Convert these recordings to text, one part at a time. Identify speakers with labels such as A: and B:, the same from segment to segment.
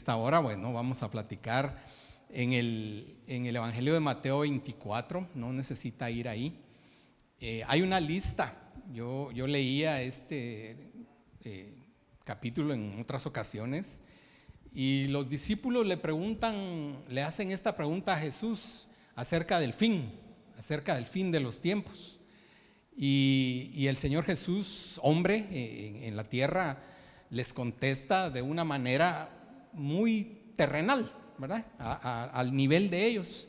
A: Esta hora, bueno, vamos a platicar en el Evangelio de Mateo 24, no necesita ir ahí. Hay una lista, yo leía este capítulo en otras ocasiones y los discípulos le hacen esta pregunta a Jesús acerca del fin de los tiempos. Y el Señor Jesús, hombre en la tierra, les contesta de una manera muy terrenal, ¿verdad? Al nivel de ellos.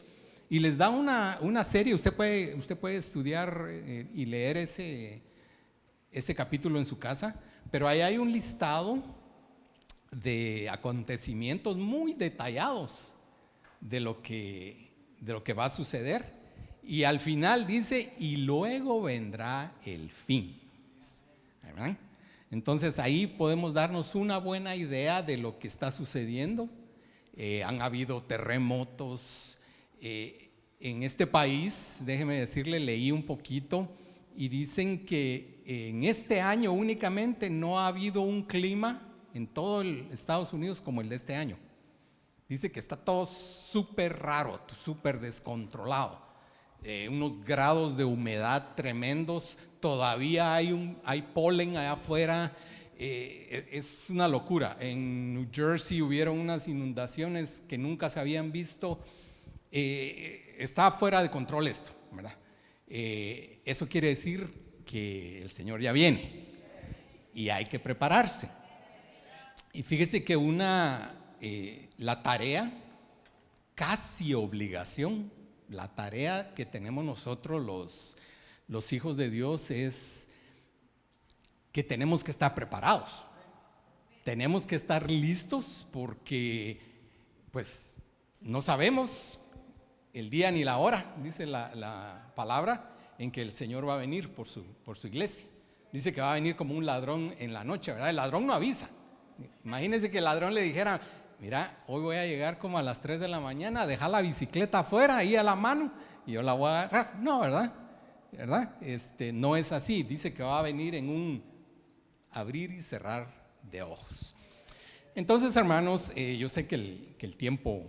A: Y les da una serie, usted puede estudiar y leer ese capítulo en su casa, pero ahí hay un listado de acontecimientos muy detallados de lo que va a suceder. Y al final dice, y luego vendrá el fin. ¿Verdad? Entonces ahí podemos darnos una buena idea de lo que está sucediendo. Han habido terremotos en este país, déjeme decirle, leí un poquito y dicen que en este año únicamente no ha habido un clima en todo el Estados Unidos como el de este año. Dice que está todo súper raro, súper descontrolado. Unos grados de humedad tremendos, todavía hay polen allá afuera, es una locura. En New Jersey hubieron unas inundaciones que nunca se habían visto. Está fuera de control esto, ¿verdad? Eso quiere decir que el Señor ya viene y hay que prepararse. Y fíjese que la tarea, casi obligación, la tarea que tenemos nosotros los hijos de Dios es que tenemos que estar preparados. Tenemos que estar listos porque pues no sabemos el día ni la hora, dice la palabra, en que el Señor va a venir por su iglesia. Dice que va a venir como un ladrón en la noche, ¿verdad? El ladrón no avisa. Imagínense que el ladrón le dijera: mira, hoy voy a llegar como a las 3 de la mañana, dejar la bicicleta afuera, ahí a la mano, y yo la voy a agarrar. No, ¿verdad? No es así. Dice que va a venir en un abrir y cerrar de ojos. Entonces, hermanos, yo sé que el tiempo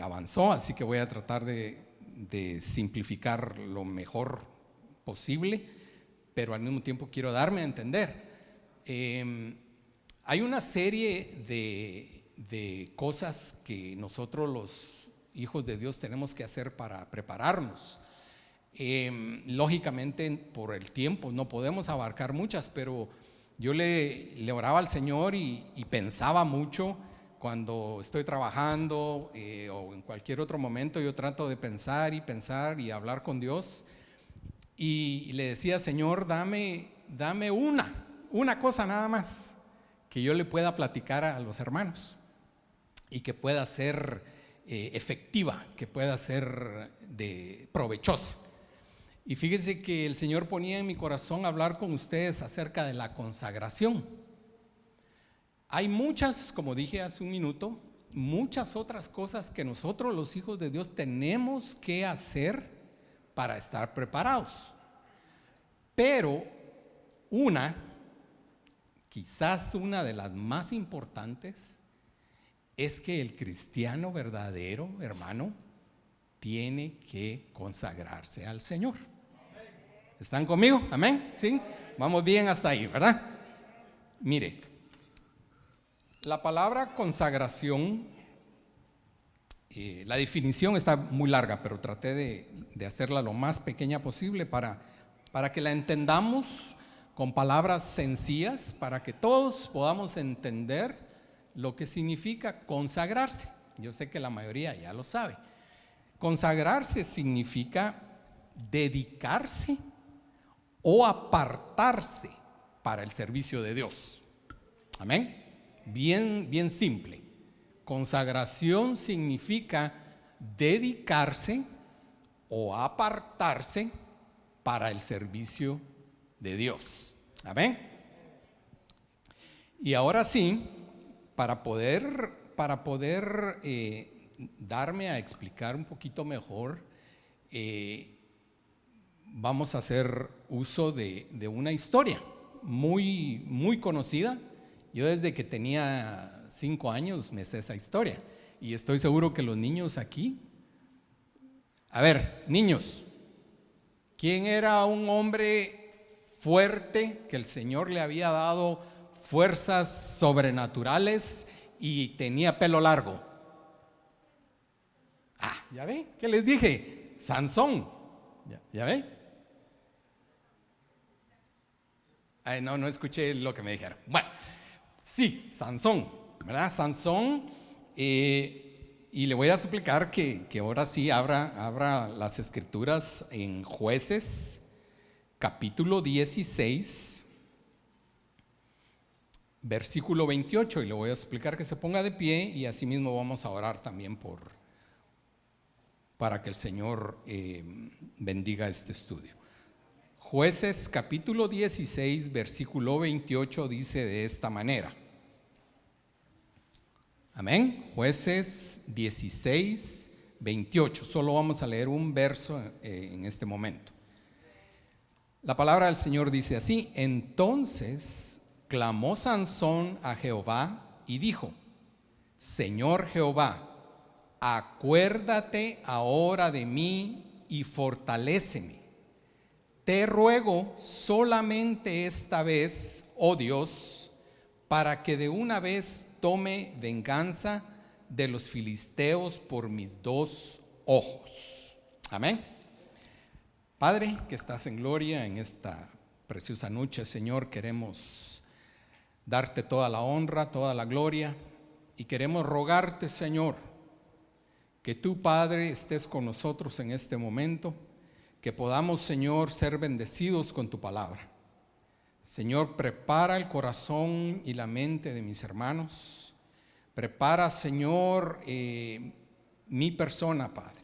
A: avanzó, así que voy a tratar de simplificar lo mejor posible, pero al mismo tiempo quiero darme a entender. Hay una serie de cosas que nosotros los hijos de Dios tenemos que hacer para prepararnos. Lógicamente por el tiempo no podemos abarcar muchas, pero yo le oraba al Señor y pensaba mucho cuando estoy trabajando o en cualquier otro momento. Yo trato de pensar y hablar con Dios y le decía: Señor, dame una cosa nada más que yo le pueda platicar a los hermanos y que pueda ser efectiva, que pueda ser provechosa. Y fíjense que el Señor ponía en mi corazón hablar con ustedes acerca de la consagración. Hay muchas, como dije hace un minuto, muchas otras cosas que nosotros los hijos de Dios tenemos que hacer para estar preparados. Pero quizás una de las más importantes es que el cristiano verdadero, hermano, tiene que consagrarse al Señor. ¿Están conmigo? ¿Amén? ¿Sí? Vamos bien hasta ahí, ¿verdad? Mire, la palabra consagración, la definición está muy larga, pero traté de hacerla lo más pequeña posible para que la entendamos con palabras sencillas, para que todos podamos entender lo que significa consagrarse. Yo sé que la mayoría ya lo sabe. Consagrarse significa dedicarse o apartarse para el servicio de Dios. Amén. Bien simple. Consagración significa dedicarse o apartarse para el servicio de Dios. Amén. Y ahora sí, para poder darme a explicar un poquito mejor, vamos a hacer uso de una historia muy conocida. Yo desde que tenía 5 años me sé esa historia. Y estoy seguro que los niños aquí... A ver, niños, ¿quién era un hombre fuerte que el Señor le había dado fuerzas sobrenaturales y tenía pelo largo? ¿Ya ve? ¿Qué les dije? Sansón. ¿Ya ve? No escuché lo que me dijeron. Bueno, sí, Sansón, ¿verdad? Sansón, y le voy a suplicar que ahora sí abra las escrituras en Jueces, capítulo 16, versículo 28, y le voy a suplicar que se ponga de pie, y así mismo vamos a orar también para que el Señor bendiga este estudio. Jueces capítulo 16, versículo 28 dice de esta manera. Amén. Jueces 16, 28. Solo vamos a leer un verso en este momento. La palabra del Señor dice así: entonces clamó Sansón a Jehová y dijo: Señor Jehová, acuérdate ahora de mí y fortaléceme. Te ruego solamente esta vez, oh Dios, para que de una vez tome venganza de los filisteos por mis 2 ojos. Amén. Padre, que estás en gloria en esta preciosa noche, Señor, queremos darte toda la honra, toda la gloria, y queremos rogarte, Señor, que tú, Padre, estés con nosotros en este momento, que podamos, Señor, ser bendecidos con tu palabra. Señor, prepara el corazón y la mente de mis hermanos. Prepara, Señor, mi persona, Padre.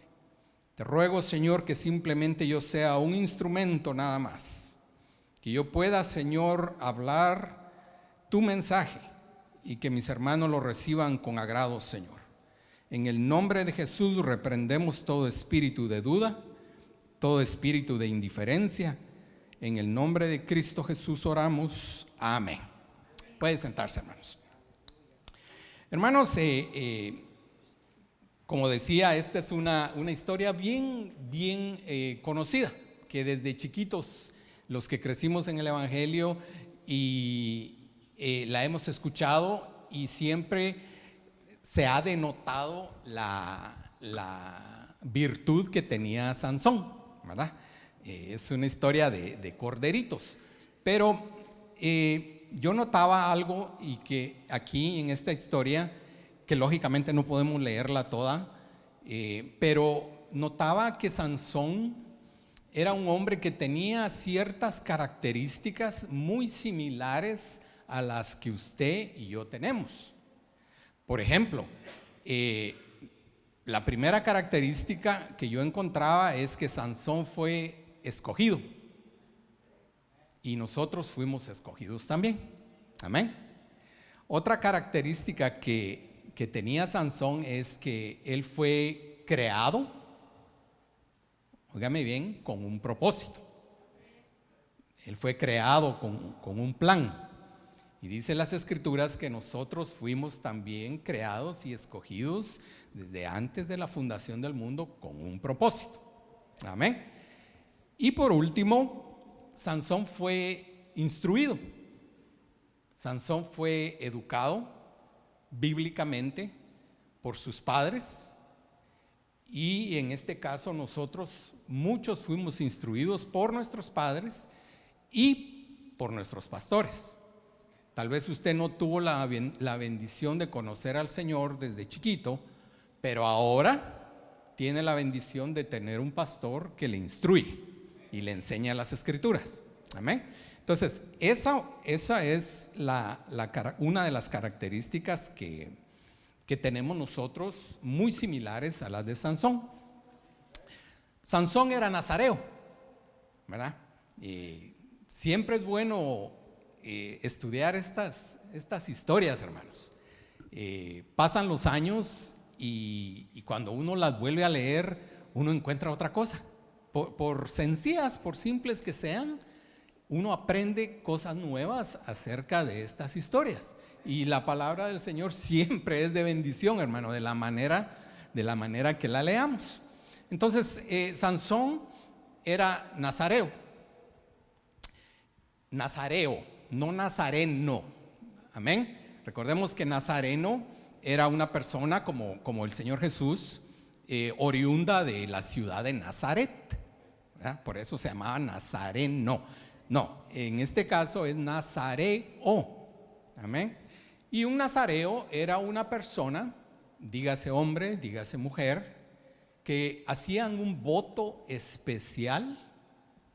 A: Te ruego, Señor, que simplemente yo sea un instrumento nada más. Que yo pueda, Señor, hablar tu mensaje y que mis hermanos lo reciban con agrado, Señor. En el nombre de Jesús reprendemos todo espíritu de duda, todo espíritu de indiferencia. En el nombre de Cristo Jesús oramos. Amén. Pueden sentarse, hermanos. Hermanos, como decía, esta es una historia bien conocida, que desde chiquitos, los que crecimos en el Evangelio, y la hemos escuchado, y siempre se ha denotado la virtud que tenía Sansón, ¿verdad? Es una historia de corderitos, pero yo notaba algo, y que aquí en esta historia, que lógicamente no podemos leerla toda, pero notaba que Sansón era un hombre que tenía ciertas características muy similares a las que usted y yo tenemos. Por ejemplo, la primera característica que yo encontraba es que Sansón fue escogido, y nosotros fuimos escogidos también. Amén. Otra característica que tenía Sansón es que él fue creado, óigame bien, con un propósito. Él fue creado con un plan. Y dice las Escrituras que nosotros fuimos también creados y escogidos desde antes de la fundación del mundo con un propósito. Amén. Y por último, Sansón fue instruido. Sansón fue educado bíblicamente por sus padres, y en este caso nosotros muchos fuimos instruidos por nuestros padres y por nuestros pastores. Tal vez usted no tuvo la bendición de conocer al Señor desde chiquito, pero ahora tiene la bendición de tener un pastor que le instruye y le enseña las Escrituras. Amén. Entonces, esa es una de las características que tenemos nosotros, muy similares a las de Sansón. Sansón era nazareo, ¿verdad? Siempre es bueno estudiar estas historias, hermanos. Pasan los años y cuando uno las vuelve a leer, uno encuentra otra cosa. Por sencillas, por simples que sean, uno aprende cosas nuevas acerca de estas historias. Y la palabra del Señor siempre es de bendición, hermano, de la manera que la leamos. Entonces, Sansón era nazareo, no nazareno. Amén. Recordemos que nazareno era una persona como el Señor Jesús, oriunda de la ciudad de Nazaret, ¿verdad? Por eso se llamaba nazareno. No, en este caso es nazareo. Amén. Y un nazareo era una persona, dígase hombre, dígase mujer, que hacían un voto especial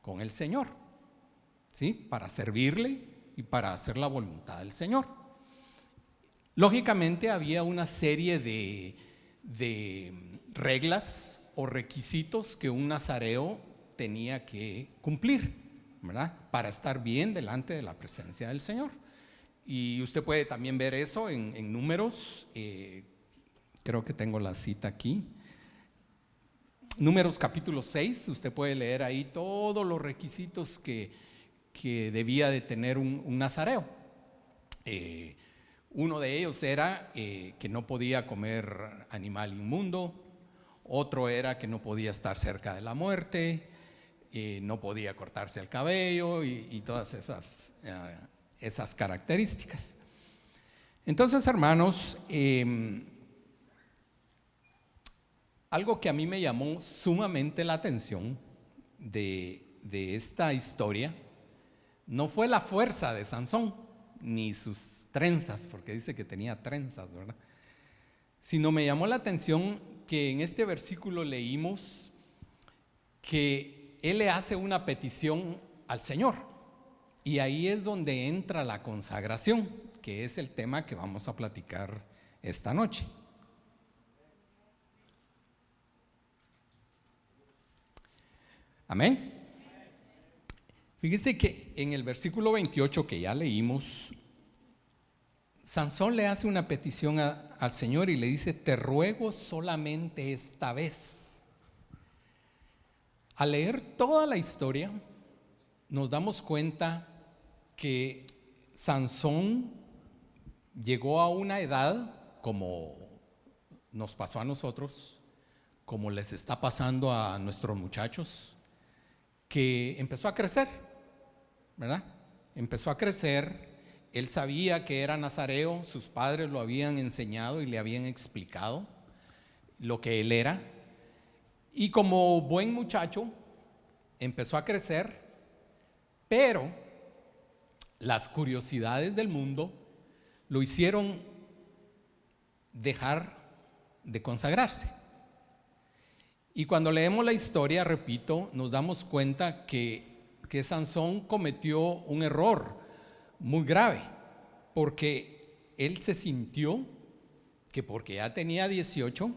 A: con el Señor, ¿sí? Para servirle y para hacer la voluntad del Señor. Lógicamente había una serie de reglas o requisitos que un nazareo tenía que cumplir, ¿verdad? Para estar bien delante de la presencia del Señor. Y usted puede también ver eso en Números, creo que tengo la cita aquí. Números capítulo 6, usted puede leer ahí todos los requisitos que debía de tener un nazareo. Uno de ellos era que no podía comer animal inmundo, otro era que no podía estar cerca de la muerte, no podía cortarse el cabello y todas esas características. Entonces, hermanos, algo que a mí me llamó sumamente la atención de esta historia no fue la fuerza de Sansón, ni sus trenzas, porque dice que tenía trenzas, ¿verdad? Sino me llamó la atención que en este versículo leímos que él le hace una petición al Señor. Y ahí es donde entra la consagración, que es el tema que vamos a platicar esta noche. Amén. Fíjese que en el versículo 28 que ya leímos, Sansón le hace una petición al Señor y le dice: te ruego solamente esta vez. Al leer toda la historia, nos damos cuenta que Sansón llegó a una edad, como nos pasó a nosotros, como les está pasando a nuestros muchachos, que empezó a crecer, ¿verdad? Empezó a crecer. Él sabía que era nazareo, sus padres lo habían enseñado y le habían explicado lo que él era. Y como buen muchacho, empezó a crecer, pero las curiosidades del mundo lo hicieron dejar de consagrarse. Y cuando leemos la historia, repito, nos damos cuenta que Sansón cometió un error muy grave, porque él se sintió que porque ya tenía 18,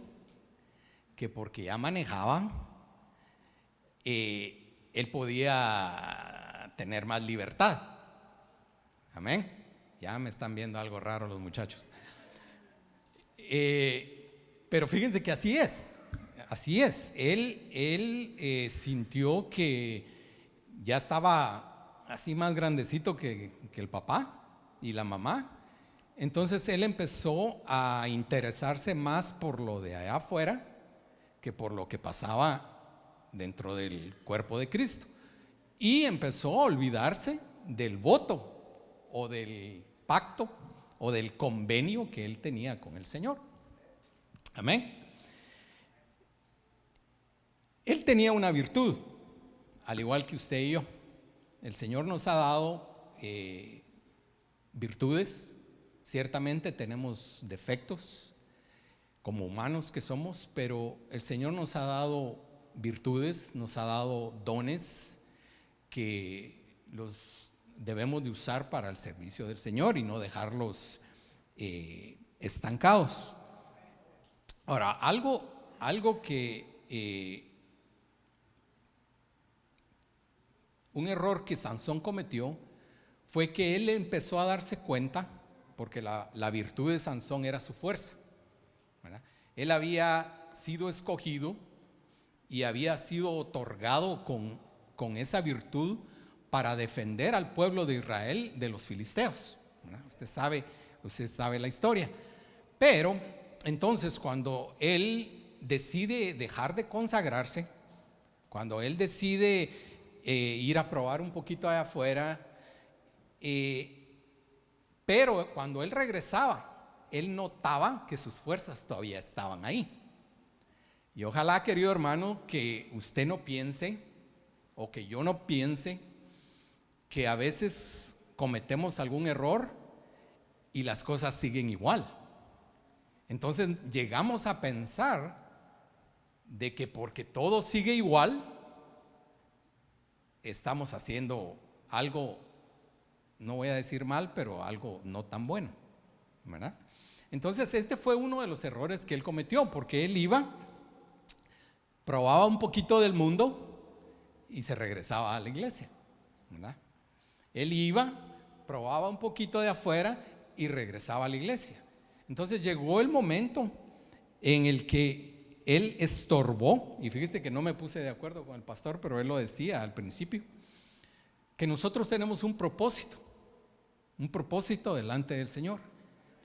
A: que porque ya manejaba, él podía tener más libertad. Amén. Ya me están viendo algo raro los muchachos. Pero fíjense que así es. Así es. Él sintió que ya estaba así más grandecito que el papá y la mamá. Entonces él empezó a interesarse más por lo de allá afuera que por lo que pasaba dentro del cuerpo de Cristo. Y empezó a olvidarse del voto o del pacto o del convenio que él tenía con el Señor. Amén. Él tenía una virtud, al igual que usted y yo. El Señor nos ha dado virtudes. Ciertamente tenemos defectos como humanos que somos, pero el Señor nos ha dado virtudes, nos ha dado dones que los debemos de usar para el servicio del Señor y no dejarlos estancados. Ahora, algo que un error que Sansón cometió fue que él empezó a darse cuenta, porque la virtud de Sansón era su fuerza, ¿verdad? Él había sido escogido y había sido otorgado con esa virtud para defender al pueblo de Israel de los filisteos. Usted sabe la historia. Pero entonces, cuando él decide dejar de consagrarse, cuando él decide ir a probar un poquito allá afuera, pero cuando él regresaba, él notaba que sus fuerzas todavía estaban ahí. Y ojalá, querido hermano, que usted no piense, o que yo no piense, que a veces cometemos algún error y las cosas siguen igual. Entonces llegamos a pensar de que porque todo sigue igual, estamos haciendo algo, no voy a decir mal, pero algo no tan bueno, ¿verdad? Entonces este fue uno de los errores que él cometió, porque él iba, probaba un poquito del mundo y se regresaba a la iglesia, ¿verdad? Él iba, probaba un poquito de afuera y regresaba a la iglesia. Entonces llegó el momento en el que él estorbó, y fíjese que no me puse de acuerdo con el pastor, pero él lo decía al principio, que nosotros tenemos un propósito delante del Señor.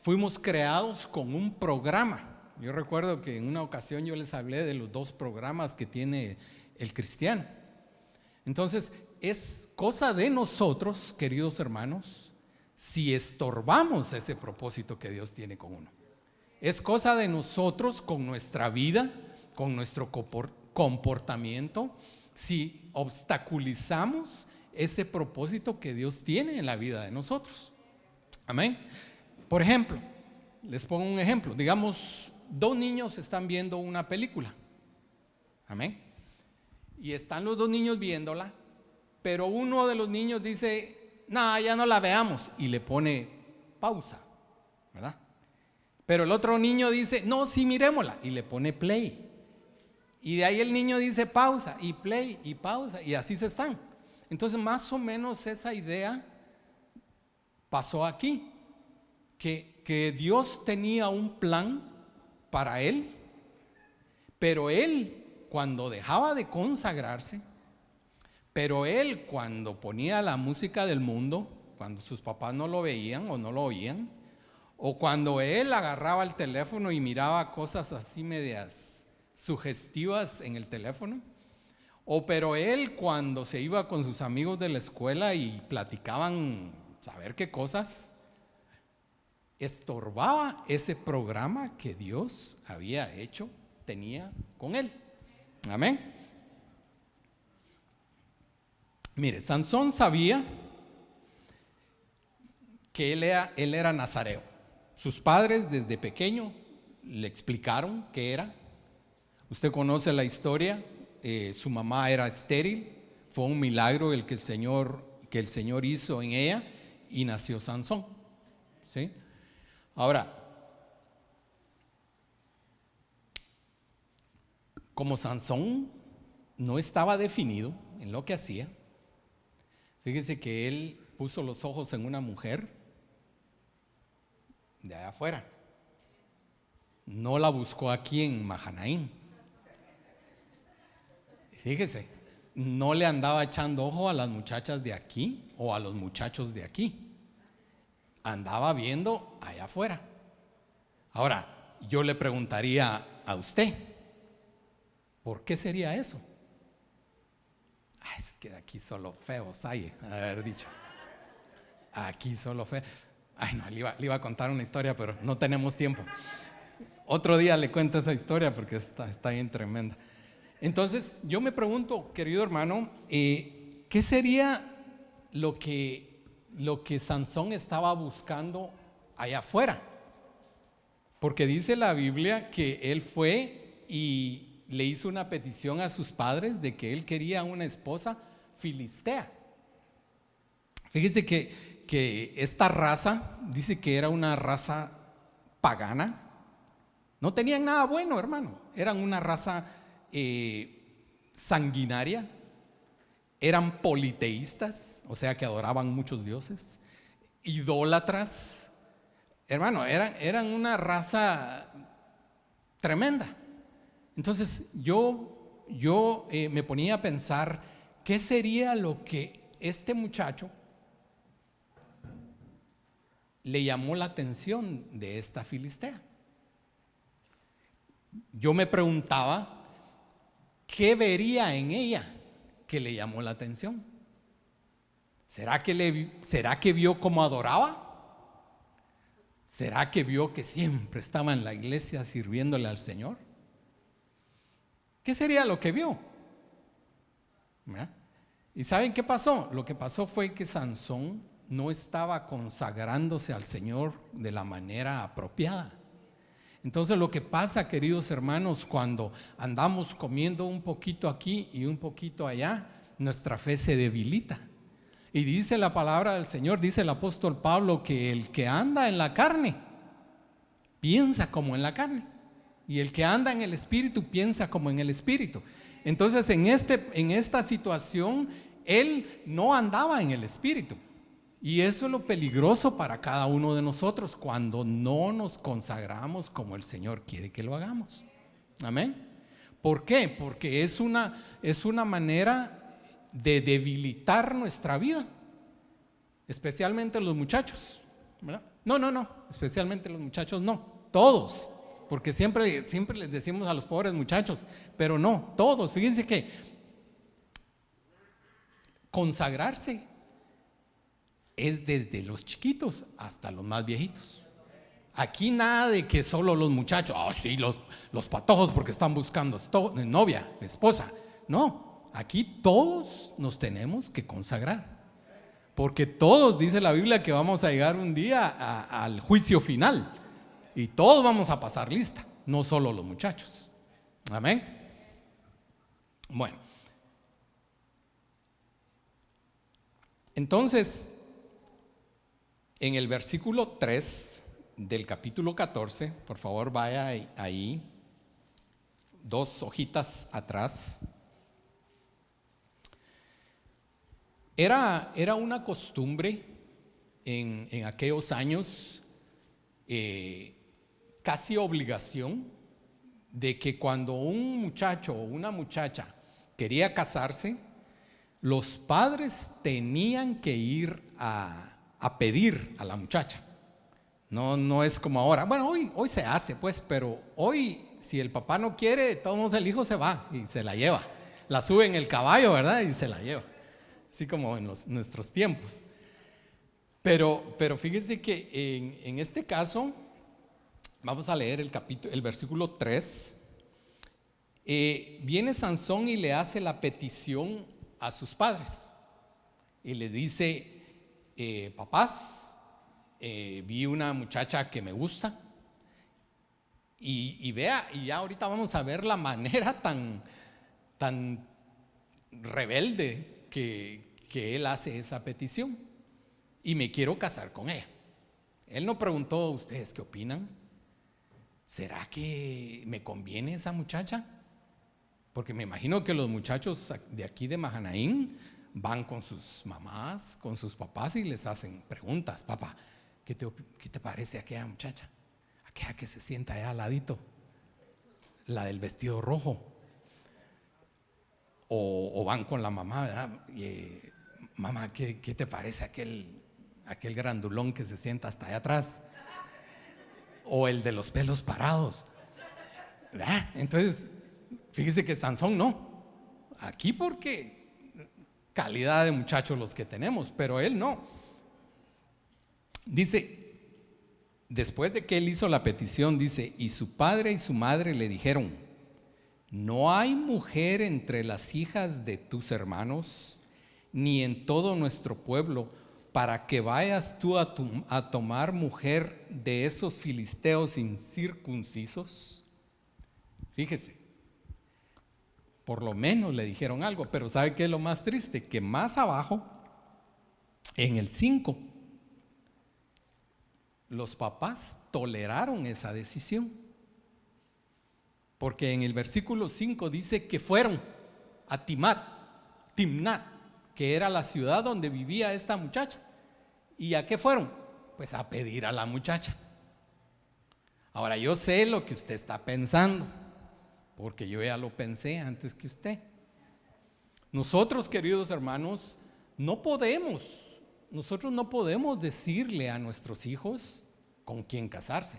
A: Fuimos creados con un programa. Yo recuerdo que en una ocasión yo les hablé de los 2 programas que tiene el cristiano. Entonces es cosa de nosotros, queridos hermanos, si estorbamos ese propósito que Dios tiene con uno. Es cosa de nosotros con nuestra vida, con nuestro comportamiento, si obstaculizamos ese propósito que Dios tiene en la vida de nosotros. Amén. Por ejemplo, les pongo un ejemplo. Digamos, 2 niños están viendo una película. Amén. Y están los 2 niños viéndola, pero uno de los niños dice: no, ya no la veamos, y le pone pausa, ¿verdad? Pero el otro niño dice: no, sí, miremosla, y le pone play. Y de ahí el niño dice pausa y play y pausa, y así se están. Entonces más o menos esa idea pasó aquí, que Dios tenía un plan para él, pero él cuando dejaba de consagrarse, pero él cuando ponía la música del mundo, cuando sus papás no lo veían o no lo oían, o cuando él agarraba el teléfono y miraba cosas así medias sugestivas en el teléfono, o pero él cuando se iba con sus amigos de la escuela y platicaban saber qué cosas, estorbaba ese programa que Dios había hecho, tenía con él. Amén. Mire, Sansón sabía que él era nazareo. Sus padres desde pequeño le explicaron qué era. Usted conoce la historia. Su mamá era estéril. Fue un milagro que el Señor hizo en ella, y nació Sansón. ¿Sí? Ahora, como Sansón no estaba definido en lo que hacía, fíjese que él puso los ojos en una mujer de allá afuera. No la buscó aquí en Mahanaim. Fíjese, no le andaba echando ojo a las muchachas de aquí o a los muchachos de aquí. Andaba viendo allá afuera. Ahora, yo le preguntaría a usted, ¿por qué sería eso? Es que de aquí solo feos hay, haber dicho. Aquí solo feos. No, le iba a contar una historia, pero no tenemos tiempo. Otro día le cuento esa historia porque está bien tremenda. Entonces, yo me pregunto, querido hermano, ¿qué sería lo que Sansón estaba buscando allá afuera? Porque dice la Biblia que él fue y le hizo una petición a sus padres de que él quería una esposa filistea. Fíjese que esta raza, dice que era una raza pagana. No tenían nada bueno, hermano. Eran una raza sanguinaria. Eran politeístas, o sea que adoraban muchos dioses. Idólatras. Hermano, eran una raza tremenda. Entonces yo me ponía a pensar, ¿qué sería lo que este muchacho le llamó la atención de esta filistea. Yo me preguntaba, ¿qué vería en ella que le llamó la atención? ¿Será que vio cómo adoraba? ¿Será que vio que siempre estaba en la iglesia sirviéndole al Señor? ¿Qué sería lo que vio? ¿Verdad? ¿Y saben qué pasó? Lo que pasó fue que Sansón no estaba consagrándose al Señor de la manera apropiada. Entonces lo que pasa, queridos hermanos, cuando andamos comiendo un poquito aquí y un poquito allá, nuestra fe se debilita. Y dice la palabra del Señor, dice el apóstol Pablo, que el que anda en la carne piensa como en la carne, y el que anda en el espíritu piensa como en el espíritu. Entonces en esta situación él no andaba en el espíritu, y eso es lo peligroso para cada uno de nosotros cuando no nos consagramos como el Señor quiere que lo hagamos. Amén. ¿Por qué? Porque es una manera de debilitar nuestra vida, especialmente los muchachos, ¿verdad? No, especialmente los muchachos no, todos, porque siempre les decimos a los pobres muchachos, pero no, todos. Fíjense que consagrarse es desde los chiquitos hasta los más viejitos. Aquí nada de que solo los muchachos, sí, los patojos porque están buscando novia, esposa. No, aquí todos nos tenemos que consagrar, porque todos, dice la Biblia, que vamos a llegar un día al juicio final, y todos vamos a pasar lista, no solo los muchachos. Amén. Bueno, entonces en el versículo 3 del capítulo 14, por favor vaya ahí, 2 hojitas atrás. Era una costumbre en aquellos años, casi obligación, de que cuando un muchacho o una muchacha quería casarse, los padres tenían que ir a pedir a la muchacha. No es como ahora. Bueno, hoy se hace pues, pero hoy si el papá no quiere, de todos modos el hijo se va y se la lleva. La sube en el caballo, ¿verdad? Y se la lleva. Así como en nuestros tiempos. Pero fíjense que en este caso, vamos a leer el versículo 3. Viene Sansón y le hace la petición a sus padres. Y les dice, papás, vi una muchacha que me gusta. Y vea, y ya ahorita vamos a ver la manera tan rebelde que él hace esa petición, y me quiero casar con ella. Él no preguntó, ¿ustedes qué opinan? ¿Será que me conviene esa muchacha? Porque me imagino que los muchachos de aquí de Mahanaim van con sus mamás, con sus papás, y les hacen preguntas. Papá, ¿qué te parece aquella muchacha? Aquella que se sienta allá al ladito, la del vestido rojo. O van con la mamá, ¿verdad? Mamá, ¿qué te parece aquel grandulón que se sienta hasta allá atrás? O el de los pelos parados, ¿verdad? Entonces, fíjese que Sansón no. Aquí porque calidad de muchachos los que tenemos, pero él no. Dice, después de que él hizo la petición, dice, y su padre y su madre le dijeron, no hay mujer entre las hijas de tus hermanos, ni en todo nuestro pueblo, para que vayas tú a tomar mujer de esos filisteos incircuncisos. Fíjese, por lo menos le dijeron algo, pero ¿sabe qué es lo más triste? Que más abajo, en el 5, los papás toleraron esa decisión. Porque en el versículo 5 dice que fueron a Timnat, que era la ciudad donde vivía esta muchacha. ¿Y a qué fueron? Pues a pedir a la muchacha. Ahora yo sé lo que usted está pensando, porque yo ya lo pensé antes que usted. Nosotros, queridos hermanos, nosotros no podemos decirle a nuestros hijos con quién casarse.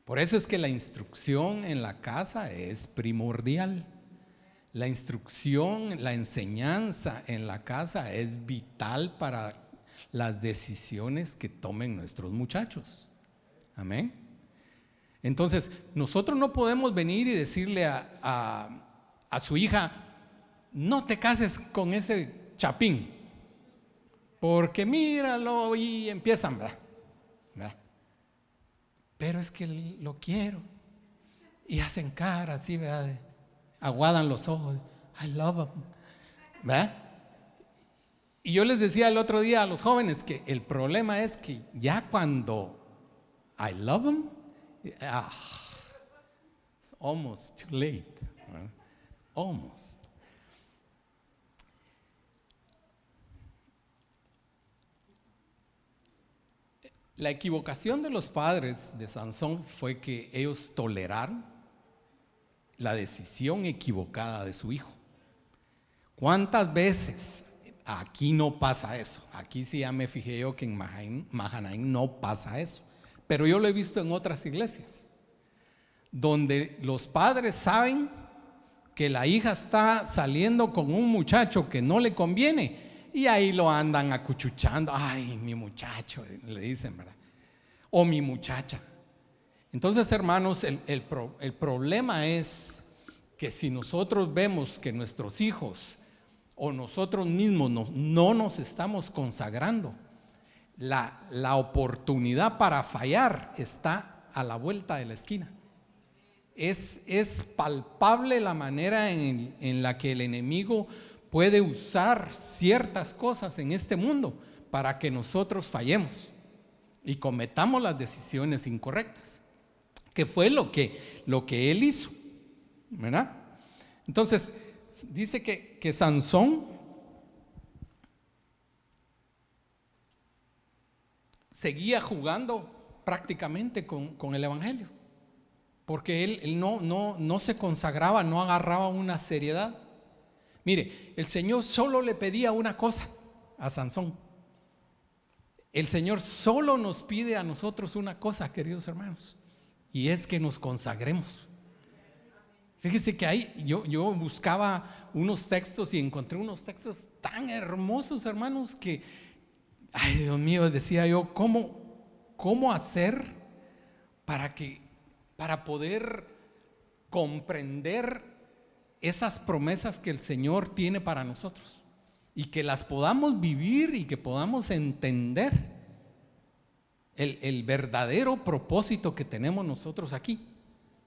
A: Por eso es que la instrucción en la casa es primordial. La instrucción, la enseñanza en la casa es vital para las decisiones que tomen nuestros muchachos. Amén. Entonces, nosotros no podemos venir y decirle a su hija: no te cases con ese chapín, porque míralo, y empiezan, ¿verdad? Pero es que lo quiero, y hacen cara así, ¿verdad? Aguadan los ojos, I love him, ¿verdad? Y yo les decía el otro día a los jóvenes que el problema es que ya cuando I love him, it's almost too late, ¿verdad? Almost. La equivocación de los padres de Sansón fue que ellos toleraron la decisión equivocada de su hijo. ¿Cuántas veces? Aquí no pasa eso. Aquí sí ya me fijé yo que en Mahanaim no pasa eso. Pero yo lo he visto en otras iglesias, donde los padres saben que la hija está saliendo con un muchacho que no le conviene, y ahí lo andan acuchuchando. Ay, mi muchacho, le dicen, ¿verdad? O mi muchacha. Entonces, hermanos, el problema es que si nosotros vemos que nuestros hijos o nosotros mismos no nos estamos consagrando, la oportunidad para fallar está a la vuelta de la esquina. Es palpable la manera en la que el enemigo puede usar ciertas cosas en este mundo para que nosotros fallemos y cometamos las decisiones incorrectas, que fue lo que él hizo, ¿verdad? Entonces dice que Sansón seguía jugando prácticamente con el evangelio, porque él no se consagraba, no agarraba una seriedad. Mire, el Señor solo le pedía una cosa a Sansón. El Señor solo nos pide a nosotros una cosa, queridos hermanos, y es que nos consagremos. Fíjese que yo buscaba unos textos y encontré unos textos tan hermosos, hermanos, que, ay, Dios mío, decía yo, ¿cómo hacer para poder comprender esas promesas que el Señor tiene para nosotros y que las podamos vivir y que podamos entender el verdadero propósito que tenemos nosotros aquí?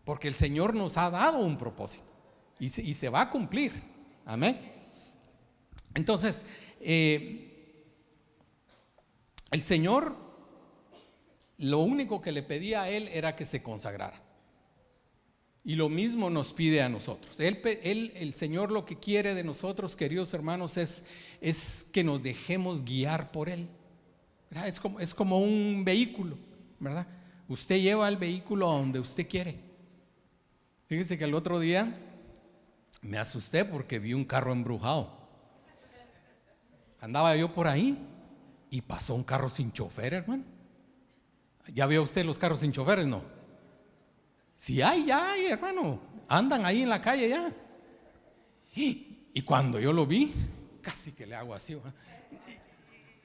A: Porque el Señor nos ha dado un propósito y se va a cumplir. Amén. Entonces, el Señor, lo único que le pedía a él era que se consagrara. Y lo mismo nos pide a nosotros. El Señor lo que quiere de nosotros, queridos hermanos, es que nos dejemos guiar por Él. Es como un vehículo, ¿verdad? Usted lleva el vehículo a donde usted quiere. Fíjese que el otro día me asusté porque vi un carro embrujado. Andaba yo por ahí y pasó un carro sin chofer, hermano. ¿Ya vio usted los carros sin choferes? No. Si hay, ya hay, hermano. Andan ahí en la calle ya. Y cuando yo lo vi, casi que le hago así, ¿verdad?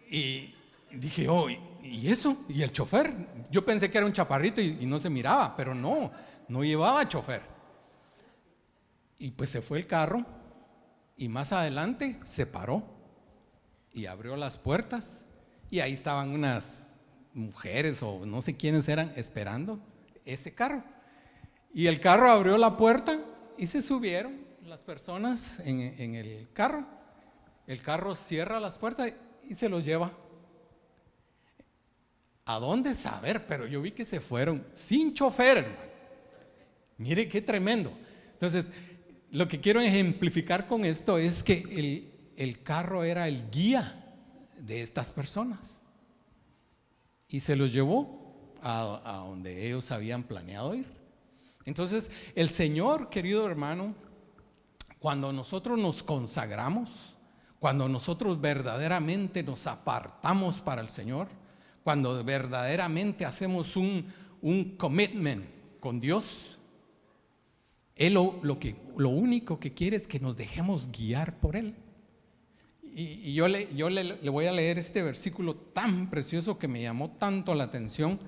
A: Y dije, oh, ¿y eso? ¿Y el chofer? Yo pensé que era un chaparrito y no se miraba, pero no llevaba chofer. Y pues se fue el carro y más adelante se paró y abrió las puertas y ahí estaban unas mujeres o no sé quiénes eran esperando ese carro. Y el carro abrió la puerta y se subieron las personas en el carro. El carro cierra las puertas y se los lleva. ¿A dónde saber? Pero yo vi que se fueron sin chofer, hermano. Mire qué tremendo. Entonces, lo que quiero ejemplificar con esto es que el carro era el guía de estas personas y se los llevó a donde ellos habían planeado ir. Entonces, el Señor, querido hermano, cuando nosotros nos consagramos, Cuando nosotros verdaderamente nos apartamos para el Señor, cuando verdaderamente hacemos un commitment con Dios, Él lo único que quiere es que nos dejemos guiar por Él. Y yo le voy a leer este versículo tan precioso que me llamó tanto la atención.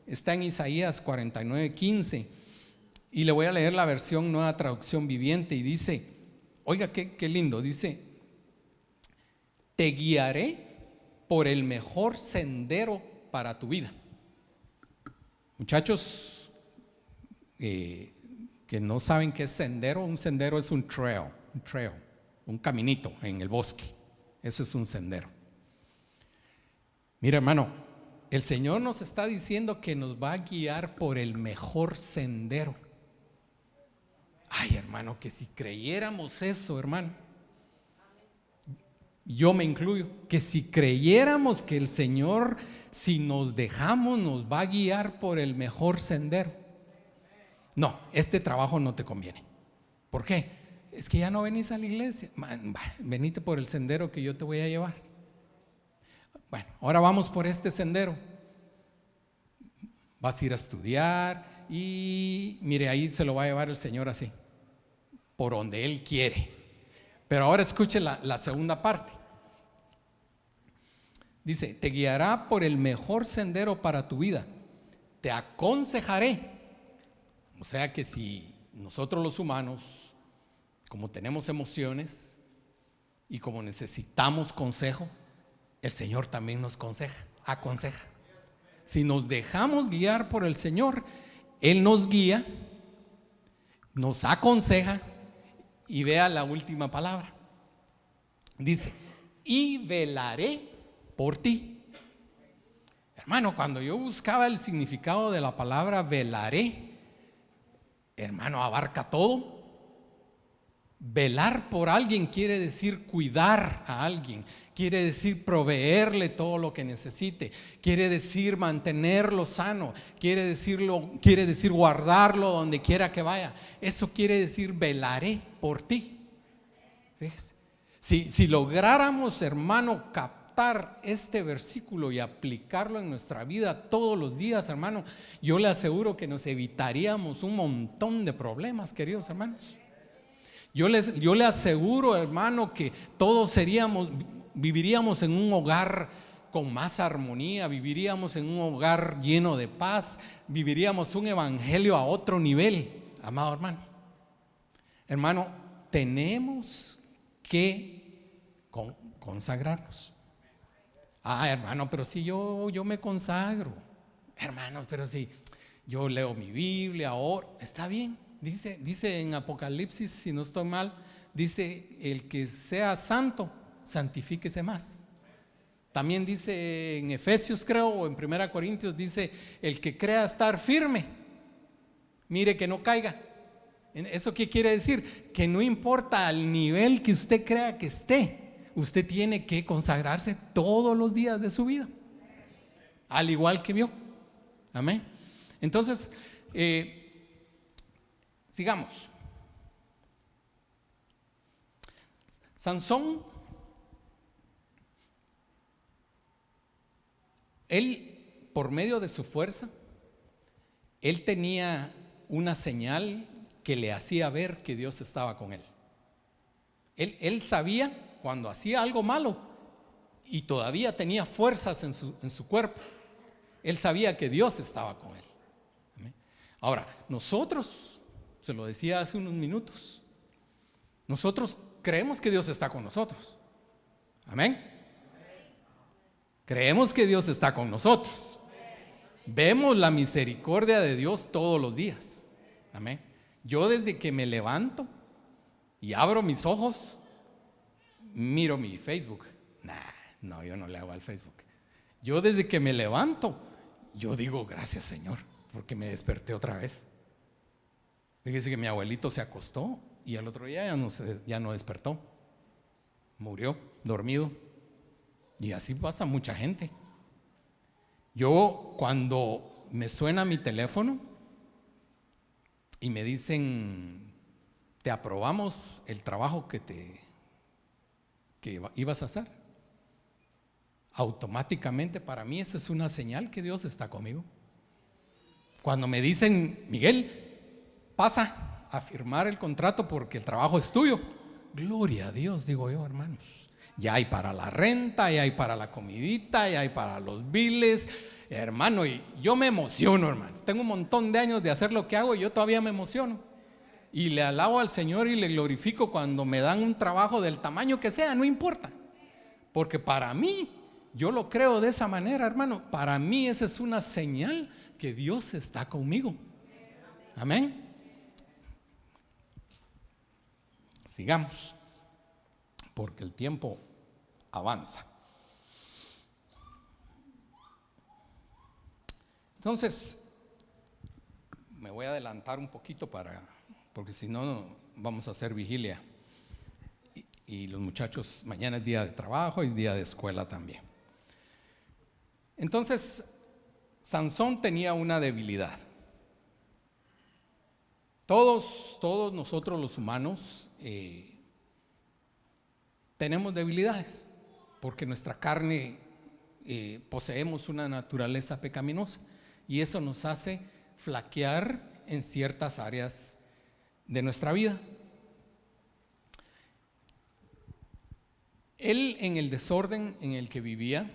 A: Está en Isaías 49:15 y le voy a leer la versión Nueva Traducción Viviente y dice, oiga qué lindo, dice: te guiaré por el mejor sendero para tu vida. Muchachos que no saben qué es sendero, un sendero es un trail, un caminito en el bosque. Eso es un sendero. Mira, hermano, el Señor nos está diciendo que nos va a guiar por el mejor sendero. Ay, hermano, que si creyéramos eso, hermano, yo me incluyo, que si creyéramos que el Señor, si nos dejamos, nos va a guiar por el mejor sendero. No, este trabajo no te conviene. ¿Por qué? Es que ya no venís a la iglesia. Venite por el sendero que yo te voy a llevar. Bueno, ahora vamos por este sendero. Vas a ir a estudiar y mire, ahí se lo va a llevar el Señor así, por donde Él quiere. Pero ahora escuche la segunda parte. Dice: te guiará por el mejor sendero para tu vida. Te aconsejaré. O sea que si nosotros los humanos, como tenemos emociones y como necesitamos consejo, el Señor también nos aconseja. Si nos dejamos guiar por el Señor, Él nos guía, nos aconseja. Y vea la última palabra. Dice: y velaré por ti. Hermano, cuando yo buscaba el significado de la palabra velaré, hermano, abarca todo. Velar por alguien quiere decir cuidar a alguien, quiere decir proveerle todo lo que necesite, quiere decir mantenerlo sano, quiere decir guardarlo donde quiera que vaya. Eso quiere decir velaré por ti. Fíjese, si lográramos, hermano, captar este versículo y aplicarlo en nuestra vida todos los días, hermano, yo le aseguro que nos evitaríamos un montón de problemas, queridos hermanos. Yo le aseguro, hermano, que todos viviríamos en un hogar con más armonía, viviríamos en un hogar lleno de paz, viviríamos un evangelio a otro nivel, amado hermano. Hermano, tenemos que consagrarnos. Hermano, pero si yo me consagro, hermano, pero si yo leo mi Biblia, oro, está bien. Dice en Apocalipsis, si no estoy mal, dice: el que sea santo, santifíquese más. También dice en Efesios, creo, o en 1 Corintios, dice: el que crea estar firme, mire que no caiga. ¿Eso qué quiere decir? Que no importa al nivel que usted crea que esté, usted tiene que consagrarse todos los días de su vida, al igual que yo. Amén. Entonces, sigamos. Sansón, él, por medio de su fuerza, él tenía una señal que le hacía ver que Dios estaba con él. Él sabía cuando hacía algo malo y todavía tenía fuerzas en su cuerpo. Él sabía que Dios estaba con él. ¿Amén? Ahora, nosotros, se lo decía hace unos minutos, nosotros creemos que Dios está con nosotros. Amén. Creemos que Dios está con nosotros. Vemos la misericordia de Dios todos los días. Amén. Yo desde que me levanto y abro mis ojos, miro mi Facebook. No, yo no le hago al Facebook. Yo desde que me levanto, yo digo: gracias, Señor, porque me desperté otra vez. Fíjese que mi abuelito se acostó y al otro día ya no despertó. Murió dormido. Y así pasa mucha gente. Yo, cuando me suena mi teléfono y me dicen: te aprobamos el trabajo que que ibas a hacer. Automáticamente para mí eso es una señal que Dios está conmigo. Cuando me dicen, Miguel, pasa a firmar el contrato porque el trabajo es tuyo. Gloria a Dios, digo yo, hermanos. Ya hay para la renta, ya hay para la comidita, ya hay para los biles, hermano, y yo me emociono, hermano. Tengo un montón de años de hacer lo que hago y yo todavía me emociono. Y le alabo al Señor y le glorifico cuando me dan un trabajo del tamaño que sea, no importa. Porque para mí, yo lo creo de esa manera, hermano. Para mí esa es una señal que Dios está conmigo. Amén. Sigamos, porque el tiempo avanza. Entonces, me voy a adelantar un poquito porque si no vamos a hacer vigilia. Y los muchachos, mañana es día de trabajo y día de escuela también. Entonces, Sansón tenía una debilidad. Todos nosotros los humanos tenemos debilidades, porque nuestra carne poseemos una naturaleza pecaminosa y eso nos hace flaquear en ciertas áreas de nuestra vida. Él, en el desorden en el que vivía,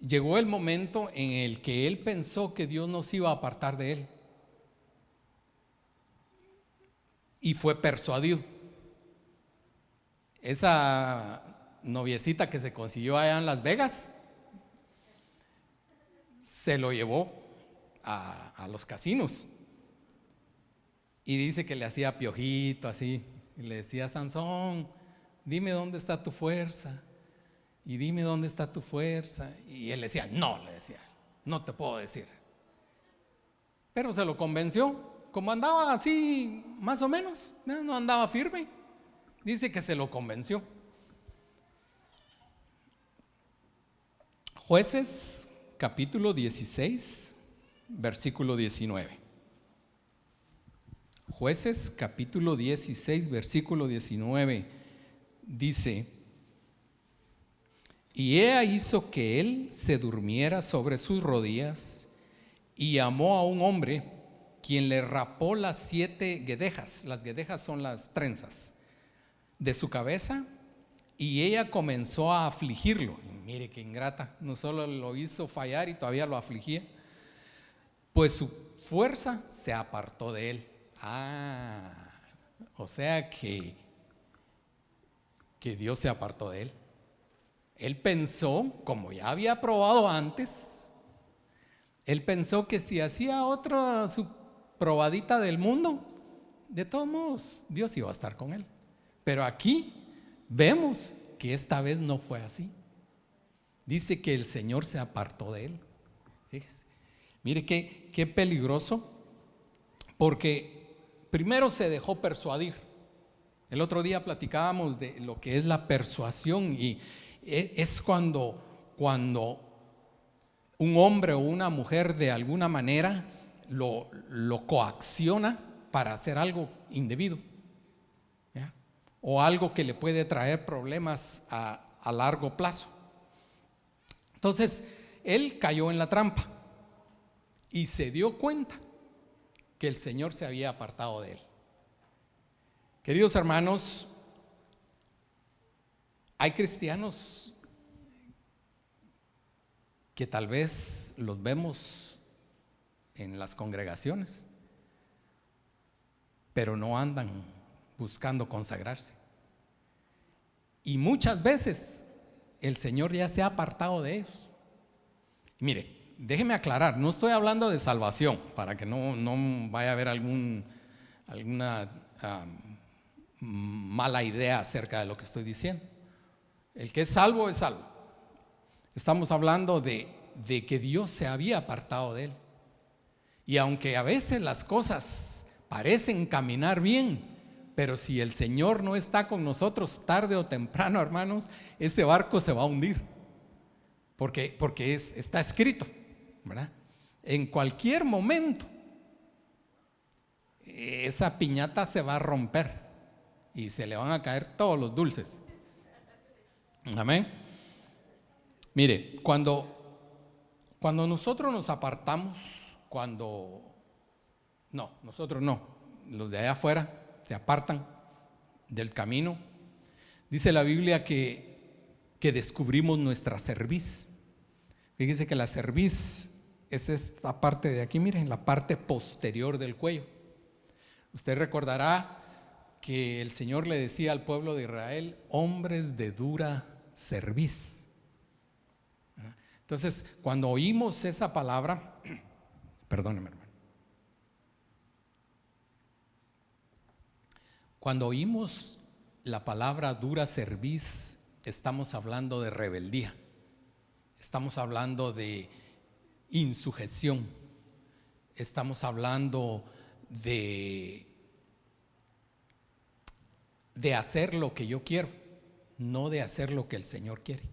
A: llegó el momento en el que él pensó que Dios no se iba a apartar de él y fue persuadido. Esa noviecita que se consiguió allá en Las Vegas se lo llevó a los casinos y dice que le hacía piojito así y le decía: Sansón, dime dónde está tu fuerza, y dime dónde está tu fuerza. Y él decía: no, le decía, no te puedo decir. Pero se lo convenció. Como andaba así más o menos, no andaba firme, dice que se lo convenció. Jueces capítulo 16 versículo 19. Jueces capítulo 16 versículo 19 dice: y Ea hizo que él se durmiera sobre sus rodillas y llamó a un hombre, quien le rapó las 7 guedejas. Las guedejas son las trenzas de su cabeza, y ella comenzó a afligirlo. Y mire qué ingrata, no solo lo hizo fallar y todavía lo afligía, pues su fuerza se apartó de él. O sea que Dios se apartó de él. Él pensó, como ya había probado antes, él pensó que si hacía otra su probadita del mundo, de todos modos Dios iba a estar con él. Pero aquí vemos que esta vez no fue así. Dice que el Señor se apartó de él. Fíjese. Mire qué peligroso, porque primero se dejó persuadir. El otro día platicábamos de lo que es la persuasión, y es cuando un hombre o una mujer de alguna manera lo coacciona para hacer algo indebido, ¿ya? O algo que le puede traer problemas a largo plazo. Entonces él cayó en la trampa y se dio cuenta que el Señor se había apartado de él. Queridos hermanos, hay cristianos que tal vez los vemos en las congregaciones, pero no andan buscando consagrarse. Y muchas veces el Señor ya se ha apartado de ellos. Mire, déjeme aclarar, no estoy hablando de salvación, para que no vaya a haber alguna mala idea acerca de lo que estoy diciendo. El que es salvo es salvo. Estamos hablando de que Dios se había apartado de él. Y aunque a veces las cosas parecen caminar bien, pero si el Señor no está con nosotros, tarde o temprano, hermanos, ese barco se va a hundir. Porque está escrito, ¿verdad? En cualquier momento esa piñata se va a romper y se le van a caer todos los dulces. Amén. Mire, cuando nosotros nos apartamos, nosotros no, los de allá afuera se apartan del camino, dice la Biblia que descubrimos nuestra cerviz. Fíjese que la cerviz es esta parte de aquí, miren, la parte posterior del cuello. Usted recordará que el Señor le decía al pueblo de Israel: hombres de dura cerviz. Entonces, cuando oímos esa palabra, perdóneme, hermano, cuando oímos la palabra dura cerviz, estamos hablando de rebeldía, estamos hablando de insujeción, estamos hablando de hacer lo que yo quiero, no de hacer lo que el Señor quiere.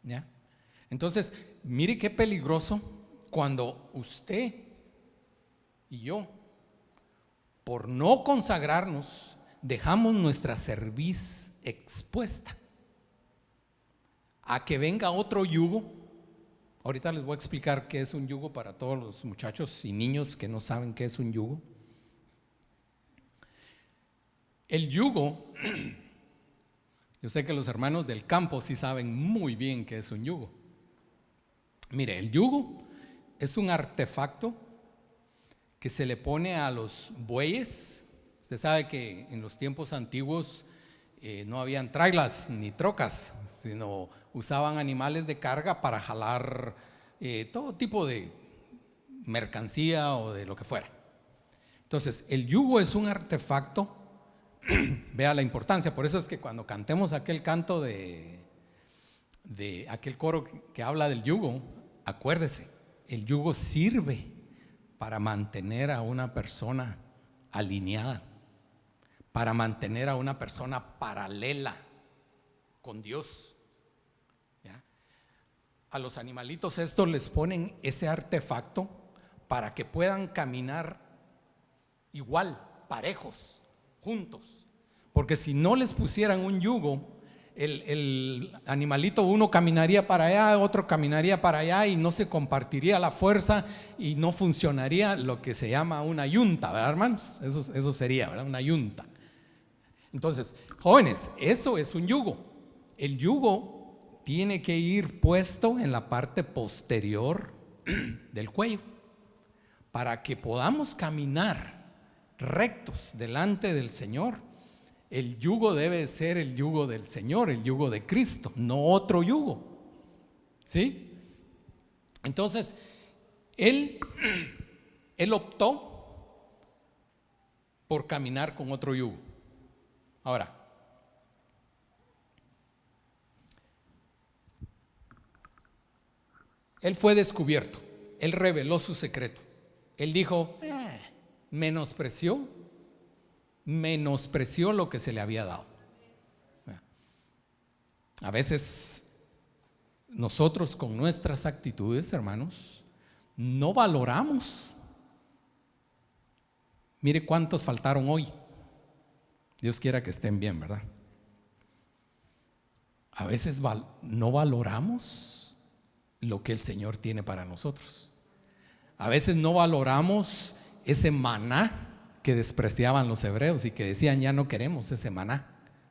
A: ¿Ya? Entonces, mire qué peligroso cuando usted y yo, por no consagrarnos, dejamos nuestra cerviz expuesta a que venga otro yugo. Ahorita les voy a explicar qué es un yugo para todos los muchachos y niños que no saben qué es un yugo. El yugo, yo sé que los hermanos del campo sí saben muy bien qué es un yugo. Mire, el yugo es un artefacto que se le pone a los bueyes. Usted sabe que en los tiempos antiguos no habían trailers ni trocas, sino usaban animales de carga para jalar todo tipo de mercancía o de lo que fuera. Entonces, el yugo es un artefacto. Vea la importancia. Por eso es que cuando cantemos aquel canto de aquel coro que habla del yugo, acuérdese, el yugo sirve para mantener a una persona alineada, para mantener a una persona paralela con Dios. ¿Ya? A los animalitos estos les ponen ese artefacto para que puedan caminar igual, parejos, juntos, porque si no les pusieran un yugo, el animalito, uno caminaría para allá, otro caminaría para allá y no se compartiría la fuerza y no funcionaría lo que se llama una yunta, ¿verdad, hermanos? Eso sería, ¿verdad? Una yunta. Entonces, jóvenes, eso es un yugo. El yugo tiene que ir puesto en la parte posterior del cuello para que podamos caminar rectos delante del Señor. El yugo debe ser el yugo del Señor, el yugo de Cristo, no otro yugo. ¿Sí? Entonces, él optó por caminar con otro yugo. Ahora, él fue descubierto, él reveló su secreto. Él dijo, menospreció lo que se le había dado. A veces nosotros con nuestras actitudes, hermanos, no valoramos. Mire cuántos faltaron hoy. Dios quiera que estén bien, ¿verdad? A veces no valoramos lo que el Señor tiene para nosotros. A veces no valoramos ese maná que despreciaban los hebreos y que decían: ya no queremos ese maná,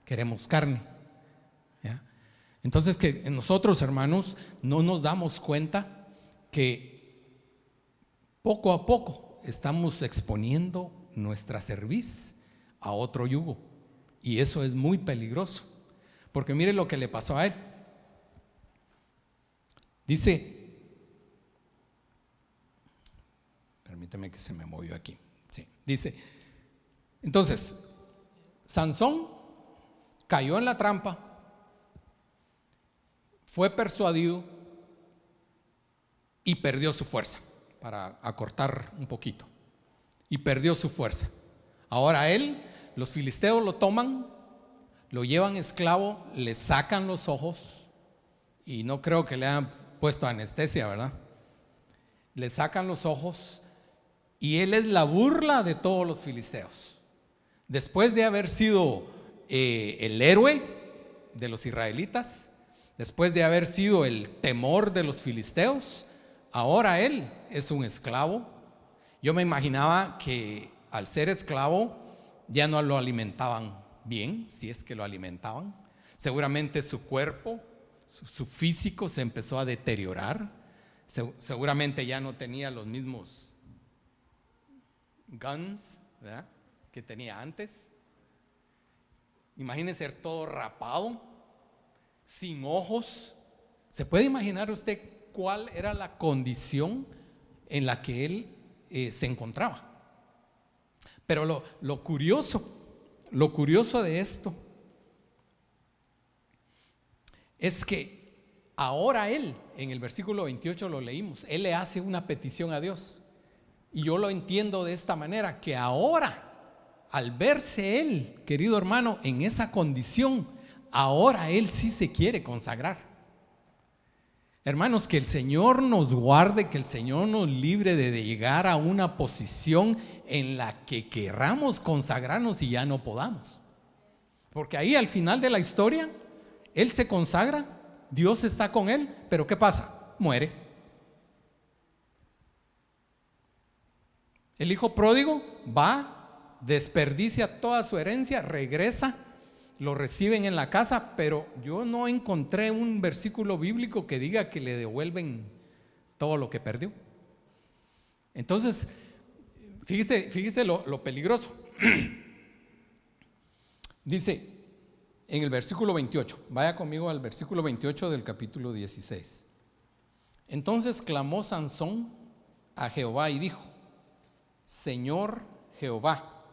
A: queremos carne. ¿Ya? Entonces, que nosotros, hermanos, no nos damos cuenta que poco a poco estamos exponiendo nuestra cerviz a otro yugo, y eso es muy peligroso, porque mire lo que le pasó a él. Dice, permíteme que se me movió aquí. Sí, dice, entonces, Sansón cayó en la trampa, fue persuadido y perdió su fuerza, para acortar un poquito, y perdió su fuerza. Ahora los filisteos lo toman, lo llevan esclavo, le sacan los ojos, y no creo que le hayan puesto anestesia, ¿verdad? Le sacan los ojos, y él es la burla de todos los filisteos. Después de haber sido el héroe, de los israelitas, después de haber sido el temor de los filisteos, ahora él es un esclavo. Yo me imaginaba que al ser esclavo ya no lo alimentaban bien, si es que lo alimentaban. Seguramente su cuerpo, su físico se empezó a deteriorar. Seguramente ya no tenía los mismos guns, ¿verdad?, que tenía antes. Imagínese ser todo rapado, sin ojos. ¿Se puede imaginar usted cuál era la condición en la que él se encontraba? Pero lo curioso de esto es que ahora él, en el versículo 28 lo leímos, él le hace una petición a Dios. Y yo lo entiendo de esta manera, que ahora, al verse él, querido hermano, en esa condición, ahora él sí se quiere consagrar. Hermanos, que el Señor nos guarde, que el Señor nos libre de llegar a una posición en la que querramos consagrarnos y ya no podamos. Porque ahí al final de la historia, él se consagra, Dios está con él, pero ¿qué pasa? Muere. El hijo pródigo va, desperdicia toda su herencia, regresa, lo reciben en la casa, pero yo no encontré un versículo bíblico que diga que le devuelven todo lo que perdió. Entonces, fíjese lo peligroso. Dice en el versículo 28, vaya conmigo al versículo 28 del capítulo 16. Entonces clamó Sansón a Jehová y dijo: Señor Jehová,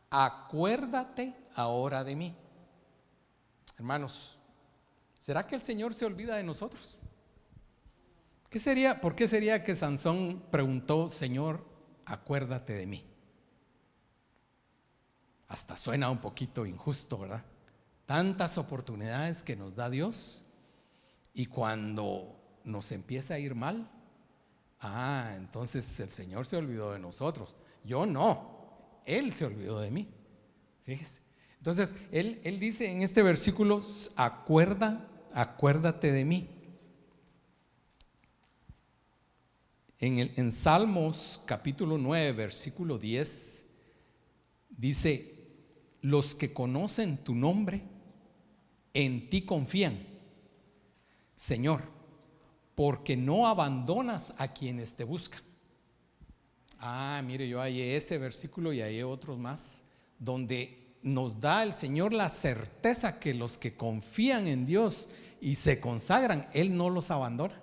A: acuérdate ahora de mí. Hermanos, ¿será que el Señor se olvida de nosotros? ¿Por qué sería que Sansón preguntó: Señor, acuérdate de mí? Hasta suena un poquito injusto, ¿verdad? Tantas oportunidades que nos da Dios, y cuando nos empieza a ir mal, entonces el Señor se olvidó de nosotros. Yo no, Él se olvidó de mí. Fíjese. Entonces, él dice en este versículo: acuérdate de mí. En Salmos capítulo 9, versículo 10, dice: los que conocen tu nombre, en ti confían, Señor, porque no abandonas a quienes te buscan. Mire, yo hallé ese versículo y hallé otros más, donde nos da el Señor la certeza que los que confían en Dios y se consagran, Él no los abandona.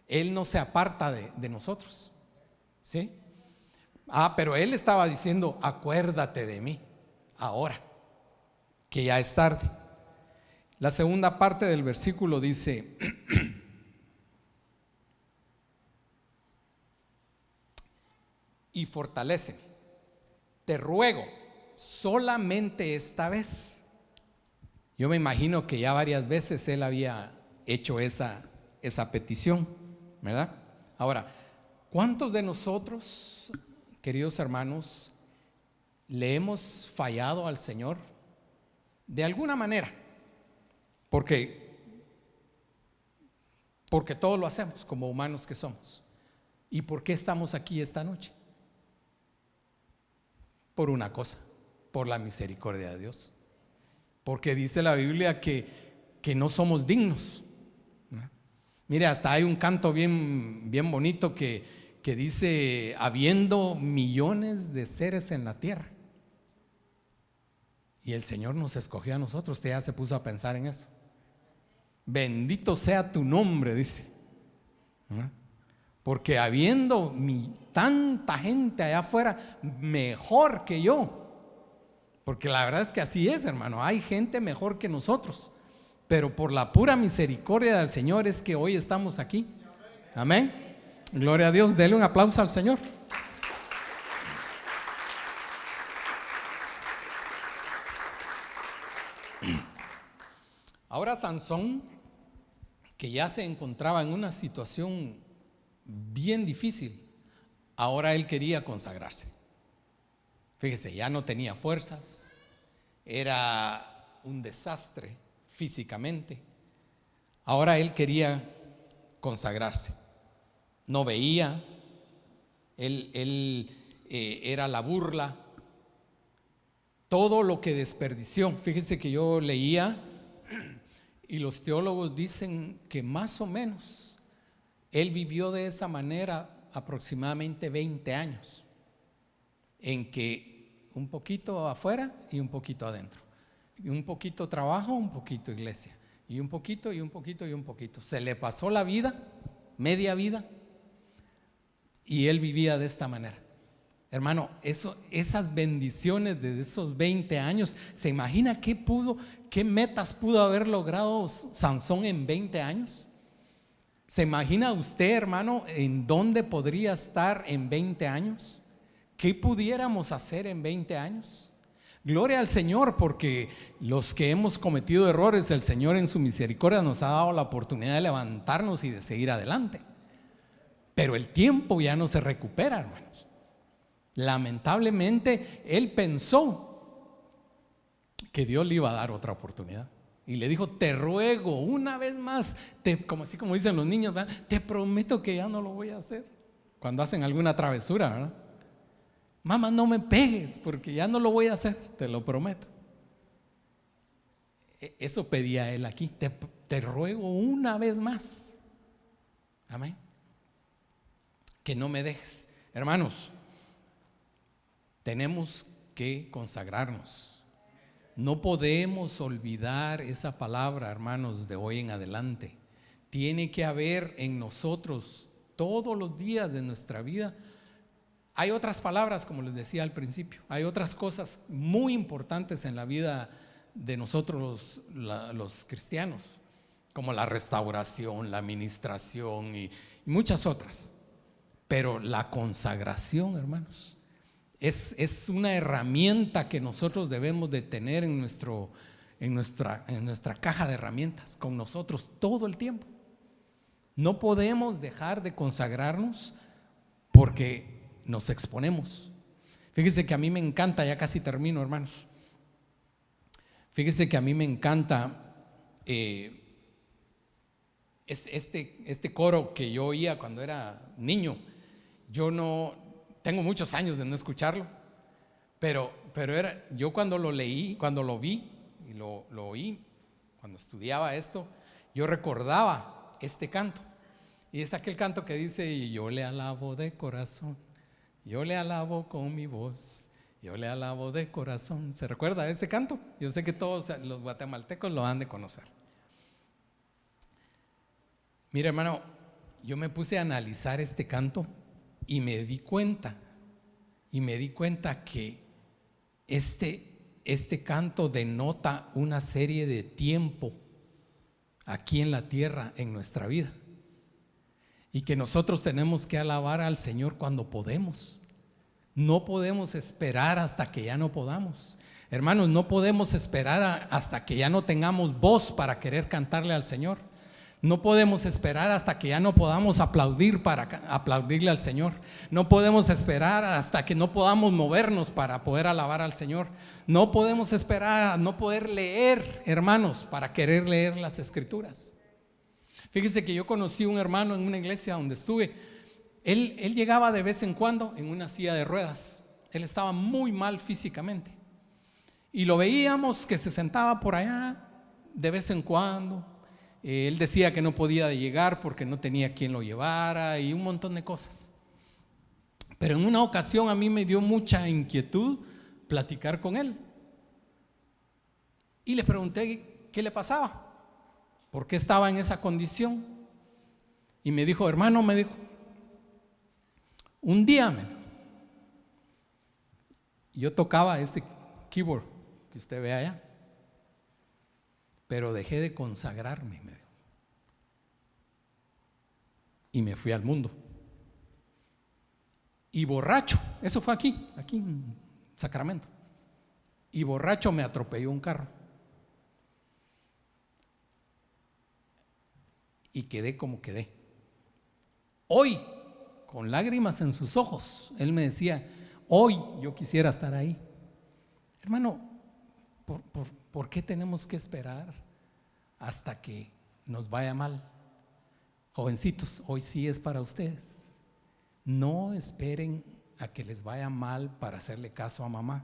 A: Él no se aparta de nosotros, ¿sí? Pero Él estaba diciendo: acuérdate de mí ahora, que ya es tarde. La segunda parte del versículo dice: y fortalece, te ruego solamente esta vez. Yo me imagino que ya varias veces él había hecho esa petición, ¿verdad? Ahora, ¿cuántos de nosotros, queridos hermanos, le hemos fallado al Señor de alguna manera? Porque todos lo hacemos como humanos que somos. ¿Y por qué estamos aquí esta noche? Por una cosa: por la misericordia de Dios. Porque dice la Biblia que no somos dignos. Mire, hasta hay un canto bien bonito que dice: habiendo millones de seres en la tierra, y el Señor nos escogió a nosotros. Usted ya se puso a pensar en eso. Bendito sea tu nombre, dice. Porque habiendo tanta gente allá afuera mejor que yo, porque la verdad es que así es, hermano, hay gente mejor que nosotros, pero por la pura misericordia del Señor es que hoy estamos aquí. Amén. Gloria a Dios. Dele un aplauso al Señor. Ahora Sansón, que ya se encontraba en una situación bien difícil, ahora él quería consagrarse. Fíjese, ya no tenía fuerzas, era un desastre físicamente. Ahora él quería consagrarse. No veía, él era la burla, todo lo que desperdició. Fíjese que yo leía y los teólogos dicen que más o menos él vivió de esa manera aproximadamente 20 años, en que un poquito afuera y un poquito adentro, y un poquito trabajo, un poquito iglesia, y un poquito y un poquito y un poquito. Se le pasó la vida, media vida, y él vivía de esta manera. Hermano, esas bendiciones de esos 20 años, ¿se imagina qué metas pudo haber logrado Sansón en 20 años? ¿Se imagina usted, hermano, en dónde podría estar en 20 años? ¿Qué pudiéramos hacer en 20 años? Gloria al Señor, porque los que hemos cometido errores, el Señor en su misericordia nos ha dado la oportunidad de levantarnos y de seguir adelante. Pero el tiempo ya no se recupera, hermanos. Lamentablemente, él pensó que Dios le iba a dar otra oportunidad. Y le dijo: te ruego una vez más, así como dicen los niños, ¿verdad? Te prometo que ya no lo voy a hacer. Cuando hacen alguna travesura, ¿verdad? Mamá, no me pegues porque ya no lo voy a hacer, te lo prometo. Eso pedía él aquí: te ruego una vez más. Amén. Que no me dejes. Hermanos, tenemos que consagrarnos. No podemos olvidar esa palabra, hermanos, de hoy en adelante. Tiene que haber en nosotros todos los días de nuestra vida. Hay otras palabras, como les decía al principio, hay otras cosas muy importantes en la vida de nosotros los cristianos, como la restauración, la administración y muchas otras. Pero la consagración, hermanos, es una herramienta que nosotros debemos de tener en nuestra caja de herramientas, con nosotros todo el tiempo. No podemos dejar de consagrarnos porque nos exponemos. Fíjese que a mí me encanta, ya casi termino, hermanos. Fíjese que a mí me encanta este coro que yo oía cuando era niño. Yo no tengo muchos años de no escucharlo, pero yo cuando lo leí, cuando lo vi y lo oí, cuando estudiaba esto, yo recordaba este canto. Y es aquel canto que dice: y yo le alabo de corazón, yo le alabo con mi voz, yo le alabo de corazón. ¿Se recuerda ese canto? Yo sé que todos los guatemaltecos lo han de conocer. Mira, hermano, yo me puse a analizar este canto y me di cuenta que este canto denota una serie de tiempo aquí en la tierra, en nuestra vida, y que nosotros tenemos que alabar al Señor cuando podemos. No podemos esperar hasta que ya no podamos. Hermanos, no podemos esperar hasta que ya no tengamos voz para querer cantarle al Señor. No podemos esperar hasta que ya no podamos aplaudir para aplaudirle al Señor. No podemos esperar hasta que no podamos movernos para poder alabar al Señor. No podemos esperar a no poder leer, hermanos, para querer leer las Escrituras. Fíjese que yo conocí un hermano en una iglesia donde estuve. Él llegaba de vez en cuando en una silla de ruedas. Él estaba muy mal físicamente y lo veíamos que se sentaba por allá de vez en cuando. Él decía que no podía llegar porque no tenía quien lo llevara y un montón de cosas. Pero en una ocasión a mí me dio mucha inquietud platicar con él y le pregunté qué le pasaba, por qué estaba en esa condición. Y me dijo: hermano, me dijo, un día yo tocaba ese keyboard que usted ve allá, pero dejé de consagrarme, me dijo, y me fui al mundo. Y borracho, eso fue aquí en Sacramento, y borracho me atropelló un carro y quedé como quedé. Hoy, con lágrimas en sus ojos, él me decía: hoy yo quisiera estar ahí. Hermano, ¿Por qué tenemos que esperar hasta que nos vaya mal? Jovencitos, hoy sí es para ustedes. No esperen a que les vaya mal para hacerle caso a mamá,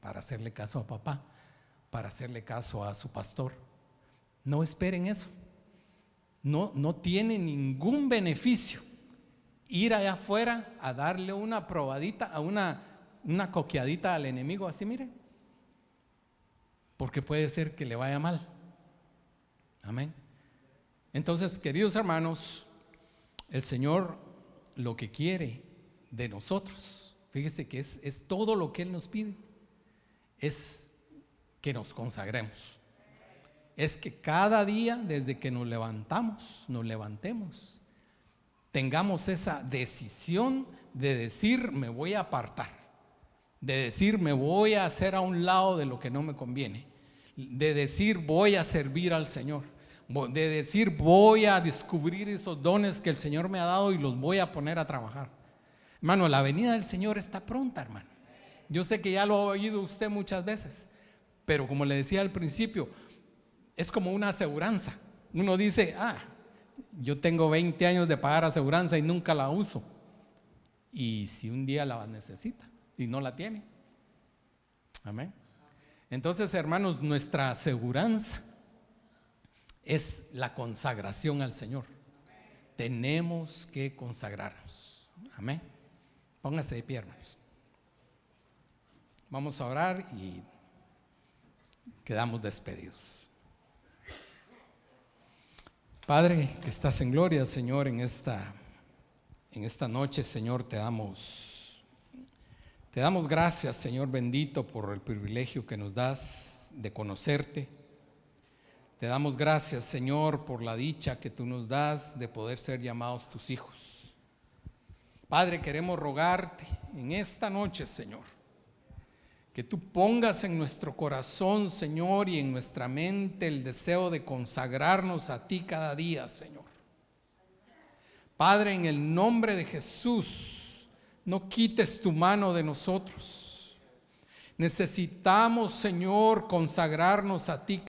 A: para hacerle caso a papá, para hacerle caso a su pastor. No esperen eso. No tiene ningún beneficio ir allá afuera a darle una probadita, a una coqueadita al enemigo, así mire, porque puede ser que le vaya mal. Amén. Entonces, queridos hermanos, el Señor lo que quiere de nosotros, fíjese que es todo lo que Él nos pide, es que nos consagremos. Es que cada día, desde que nos levantemos, tengamos esa decisión de decir: me voy a apartar, de decir: me voy a hacer a un lado de lo que no me conviene, de decir: voy a servir al Señor, de decir: voy a descubrir esos dones que el Señor me ha dado y los voy a poner a trabajar. Hermano, la venida del Señor está pronta, hermano. Yo sé que ya lo ha oído usted muchas veces, pero como le decía al principio, es como una aseguranza. Uno dice: yo tengo 20 años de pagar aseguranza y nunca la uso. Y si un día la necesita y no la tiene. Amén. Entonces, hermanos, nuestra aseguranza es la consagración al Señor. Tenemos que consagrarnos. Amén. Póngase de pie, hermanos. Vamos a orar y quedamos despedidos. Padre, que estás en gloria, Señor, en esta noche, Señor, te damos gracias, Señor bendito, por el privilegio que nos das de conocerte. Te damos gracias, Señor, por la dicha que tú nos das de poder ser llamados tus hijos. Padre, queremos rogarte en esta noche, Señor, que tú pongas en nuestro corazón, Señor, y en nuestra mente el deseo de consagrarnos a ti cada día, Señor. Padre, en el nombre de Jesús, no quites tu mano de nosotros. Necesitamos, Señor, consagrarnos a ti